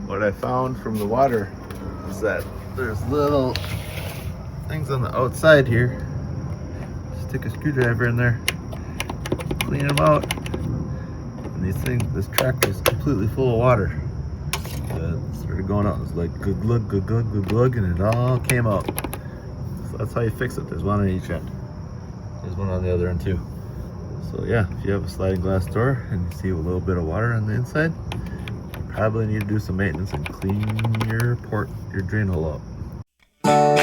What I found from the water is that there's little things on the outside here. Stick a screwdriver in there, clean them out. And these things, this track was completely full of water. It started going out. It was like glug, glug, glug, glug, glug, glug, and it all came out. So that's how you fix it. There's one on each end. There's one on the other end too. So yeah, if you have a sliding glass door and you see a little bit of water on the inside, you probably need to do some maintenance and clean your drain hole out.